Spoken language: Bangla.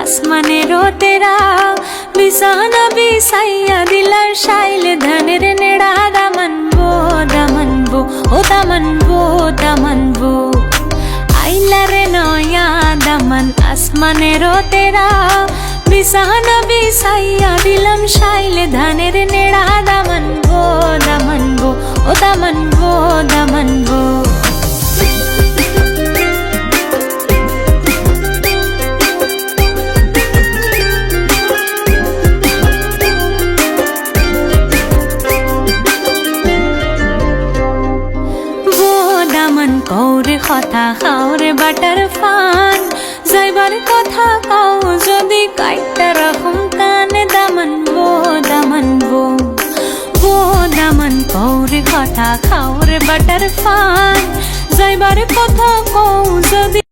আসমানেরও তেরা বিছানা বিছাইয়া দিলার শাইলে ধানের নেড়া দামানবো দামানবো ও দামানবো দামানবো আইলা রে নয়া দামান আসমানেরও তেরা বিছানা বিছাইয়া দিলাম শাইলে ধানের নেড়া দামানবো দামানবো ও দামানবো দামানবো কৌরে কথা খাওরে বাটার ফান যাইবার কথা কাও যদি কাইটা রকম কানে দামানবো দামানবো ও দামান কৌরে কথা খাওরে বাটার ফান যাইবার কথা কও যদি